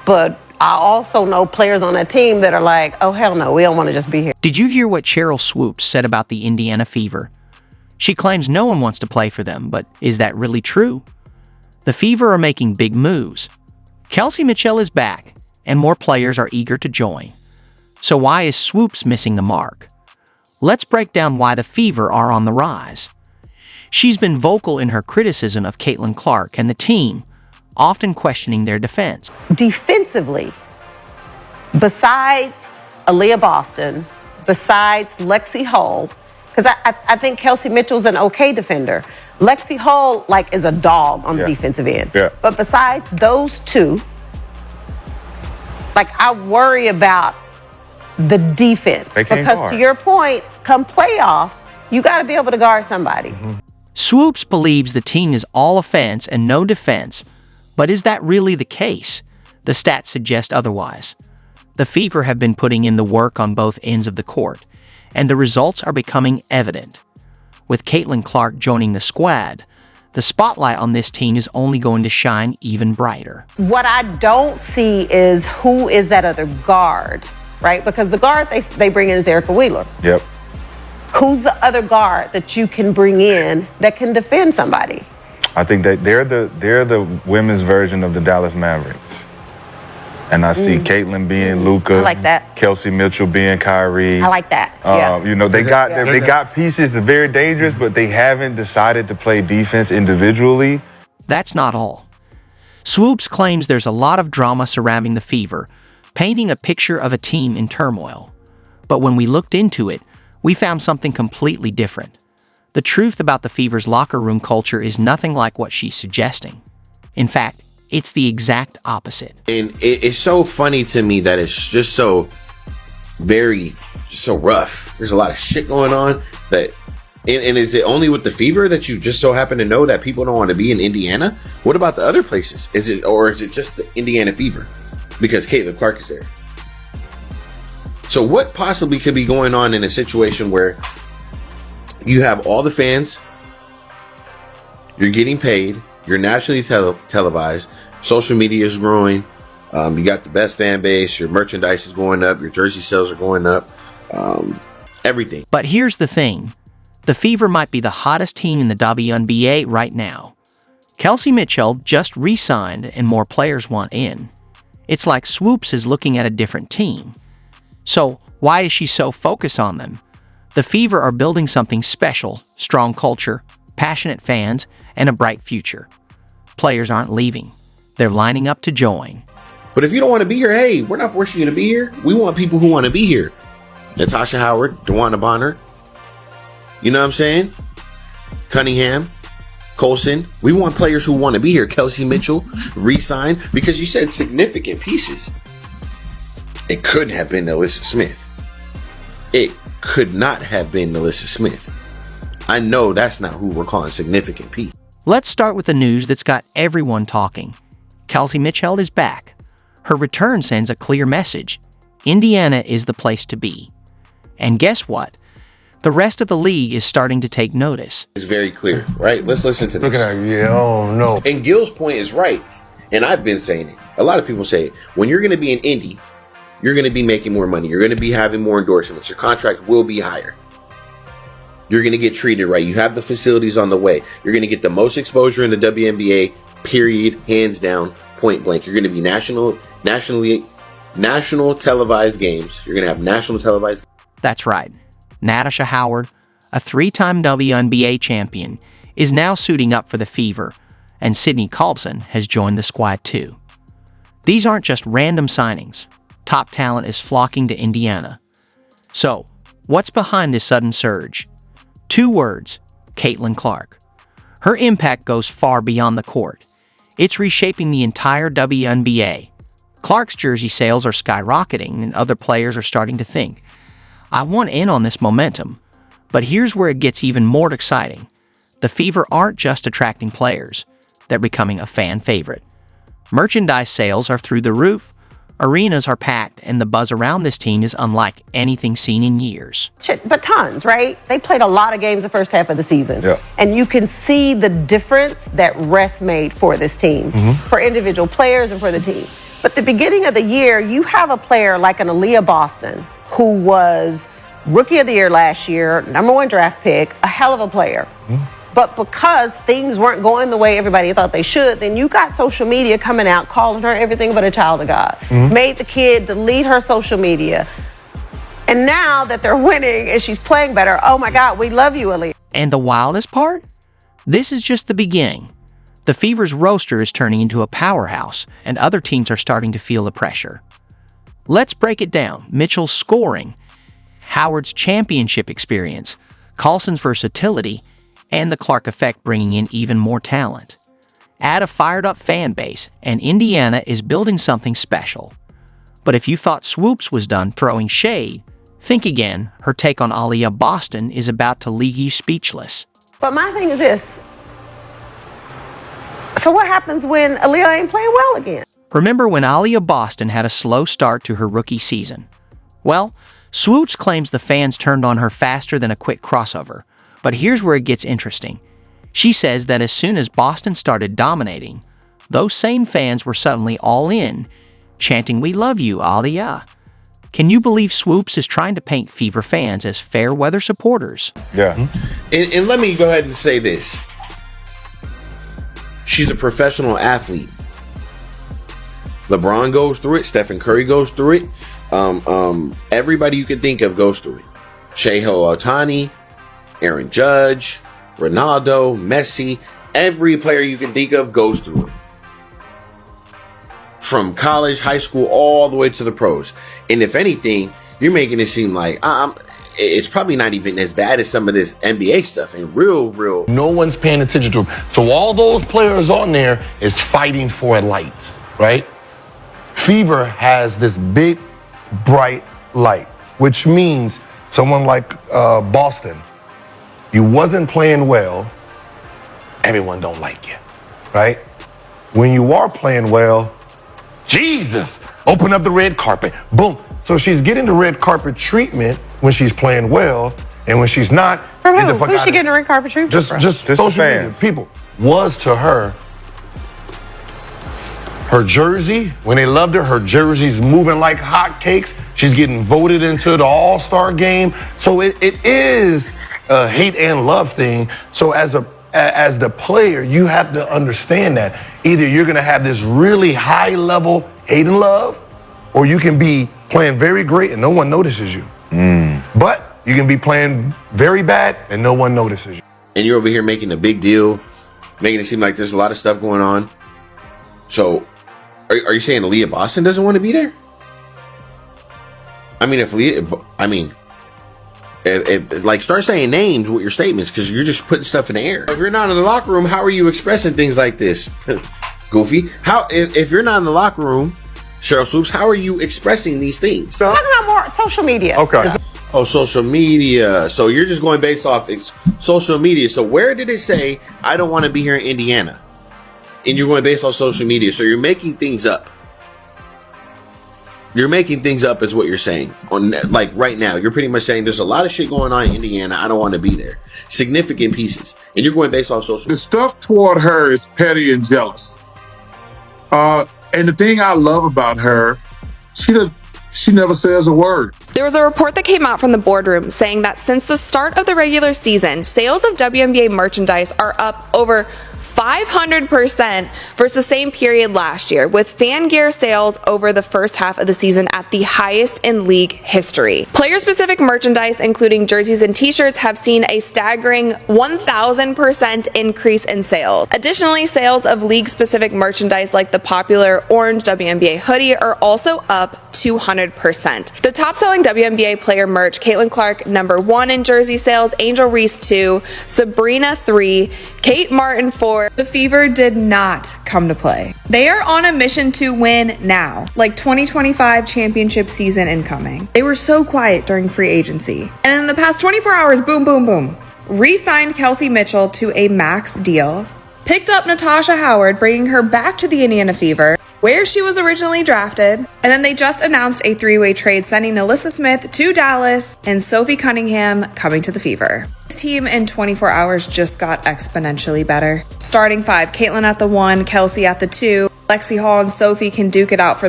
But I also know players on that team that are like, oh, hell no, we don't want to just be here. Did you hear what Sheryl Swoopes said about the Indiana Fever? She claims no one wants to play for them, but is that really true? The Fever are making big moves. Kelsey Mitchell is back, and more players are eager to join. So why is Swoopes missing the mark? Let's break down why the Fever are on the rise. She's been vocal in her criticism of Caitlin Clark and the team, often questioning their defense. Defensively, besides Aaliyah Boston, besides Lexi Hull, because I think Kelsey Mitchell's an okay defender. Lexi Hull, is a dog on the defensive end. Yeah. But besides those two, I worry about the defense. Because to your point, come playoffs, you got to be able to guard somebody. Swoopes believes the team is all offense and no defense, but is that really the case? The stats suggest otherwise. The Fever have been putting in the work on both ends of the court, and the results are becoming evident. With Caitlin Clark joining the squad, the spotlight on this team is only going to shine even brighter. What I don't see is who is that other guard, right? Because the guard they bring in is Erica Wheeler. Yep. Who's the other guard that you can bring in that can defend somebody? I think that they're the women's version of the Dallas Mavericks. And I see Caitlin being Luka. I like that. Kelsey Mitchell being Kyrie. I like that. Yeah. They got pieces that are very dangerous, but they haven't decided to play defense individually. That's not all. Swoopes claims there's a lot of drama surrounding the Fever, painting a picture of a team in turmoil. But when we looked into it, we found something completely different. The truth about the Fever's locker room culture is nothing like what she's suggesting. In fact, it's the exact opposite. And it's so funny to me that it's just so rough. There's a lot of shit going on and is it only with the Fever that you just so happen to know that people don't want to be in Indiana? What about the other places? Is it just the Indiana Fever? Because Caitlin Clark is there. So what possibly could be going on in a situation where you have all the fans, you're getting paid, you're nationally televised, social media is growing, you got the best fan base, your merchandise is going up, your jersey sales are going up, everything. But here's the thing. The Fever might be the hottest team in the WNBA right now. Kelsey Mitchell just re-signed and more players want in. It's like Swoopes is looking at a different team. So why is she so focused on them? The Fever are building something special, strong culture, passionate fans, and a bright future. Players aren't leaving. They're lining up to join. But if you don't want to be here, hey, we're not forcing you to be here. We want people who want to be here. Natasha Howard, DeWanna Bonner. You know what I'm saying? Cunningham, Colson. We want players who want to be here. Kelsey Mitchell, re-sign. Because you said significant pieces. It couldn't have been Alyssa Smith. It could not have been Alyssa Smith. I know that's not who we're calling significant piece. Let's start with the news that's got everyone talking. Kelsey Mitchell is back. Her return sends a clear message. Indiana is the place to be. And guess what? The rest of the league is starting to take notice. It's very clear, right? Let's listen to this. Look at her. Yeah, oh no. And Gil's point is right. And I've been saying it. A lot of people say it. When you're going to be in Indy, you're going to be making more money. You're going to be having more endorsements. Your contract will be higher. You're going to get treated right. You have the facilities on the way. You're going to get the most exposure in the WNBA, period, hands down, point blank. You're going to be national televised games. You're going to have national televised. That's right. Natasha Howard, a three-time WNBA champion, is now suiting up for the Fever, and Sydney Colson has joined the squad too. These aren't just random signings. Top talent is flocking to Indiana. So, what's behind this sudden surge? 2 words: Caitlin Clark. Her impact goes far beyond the court. It's reshaping the entire WNBA. Clark's jersey sales are skyrocketing, and other players are starting to think, I want in on this momentum. But here's where it gets even more exciting. The Fever aren't just attracting players. They're becoming a fan favorite. Merchandise sales are through the roof. Arenas are packed, and the buzz around this team is unlike anything seen in years. But tons, right? They played a lot of games the first half of the season. Yeah. And you can see the difference that rest made for this team, for individual players and for the team. But the beginning of the year, you have a player like an Aaliyah Boston, who was Rookie of the Year last year, #1 draft pick, a hell of a player. But because things weren't going the way everybody thought they should, then you got social media coming out calling her everything but a child of God. Made the kid delete her social media. And now that they're winning and she's playing better, oh my God, we love you, Aaliyah. And the wildest part? This is just the beginning. The Fever's roster is turning into a powerhouse, and other teams are starting to feel the pressure. Let's break it down. Mitchell's scoring, Howard's championship experience, Carlson's versatility, and the Clark effect bringing in even more talent. Add a fired-up fan base, and Indiana is building something special. But if you thought Swoopes was done throwing shade, think again. Her take on Aaliyah Boston is about to leave you speechless. But my thing is this. So what happens when Aaliyah ain't playing well again? Remember when Aaliyah Boston had a slow start to her rookie season? Well, Swoopes claims the fans turned on her faster than a quick crossover. But here's where it gets interesting. She says that as soon as Boston started dominating, those same fans were suddenly all in, chanting, "We love you, Aaliyah." Can you believe Swoopes is trying to paint Fever fans as fair weather supporters? Yeah. And let me go ahead and say this. She's a professional athlete. LeBron goes through it. Stephen Curry goes through it. Everybody you can think of goes through it. Shohei Ohtani, Aaron Judge, Ronaldo, Messi, every player you can think of goes through it. From college, high school, all the way to the pros. And if anything, you're making it seem like it's probably not even as bad as some of this NBA stuff. And real. No one's paying attention to them. So all those players on there is fighting for a light, right? Fever has this big, bright light, which means someone like Boston, you wasn't playing well, everyone don't like you, right? When you are playing well, Jesus, open up the red carpet, boom. So she's getting the red carpet treatment when she's playing well, and when she's not, From get the who? fuck Who's out she of getting here. a red carpet treatment from? Just the social media fans. people. Was to her, her jersey, when they loved her, her jersey's moving like hotcakes. She's getting voted into the All-Star game. So it is a hate and love thing. So as the player, you have to understand that either you're gonna have this really high level hate and love, or you can be playing very great and no one notices you. But you can be playing very bad and no one notices you. And you're over here making a big deal, making it seem like there's a lot of stuff going on. So, are you saying Aaliyah Boston doesn't want to be there? I mean, if like, start saying names with your statements, because you're just putting stuff in the air. If you're not in the locker room, how are you expressing things like this? Goofy. If you're not in the locker room, Sheryl Swoopes, how are you expressing these things? Talking about more social media. Okay. Oh, social media. So you're just going based off social media. So where did it say, I don't want to be here in Indiana? And you're going based off social media. So you're making things up. You're making things up is what you're saying. Like right now, you're pretty much saying there's a lot of shit going on in Indiana. I don't want to be there. Significant pieces. And you're going based off social The stuff toward her is petty and jealous. And the thing I love about her, she never says a word. There was a report that came out from the boardroom saying that since the start of the regular season, sales of WNBA merchandise are up over 500% versus the same period last year, with fan gear sales over the first half of the season at the highest in league history. Player-specific merchandise, including jerseys and t-shirts, have seen a staggering 1,000% increase in sales. Additionally, sales of league-specific merchandise like the popular orange WNBA hoodie are also up 200%. The top-selling WNBA player merch, Caitlin Clark, #1 in jersey sales, Angel Reese 2, Sabrina 3, Kate Martin 4. The Fever did not come to play. They are on a mission to win now, like 2025 championship season incoming. They were so quiet during free agency. And in the past 24 hours, boom, boom, boom. Re-signed Kelsey Mitchell to a max deal. Picked up Natasha Howard, bringing her back to the Indiana Fever, where she was originally drafted. And then they just announced a 3-way trade, sending Alyssa Smith to Dallas and Sophie Cunningham coming to the Fever. This team in 24 hours just got exponentially better. Starting 5, Caitlin at the 1, Kelsey at the 2. Lexi Hall and Sophie can duke it out for the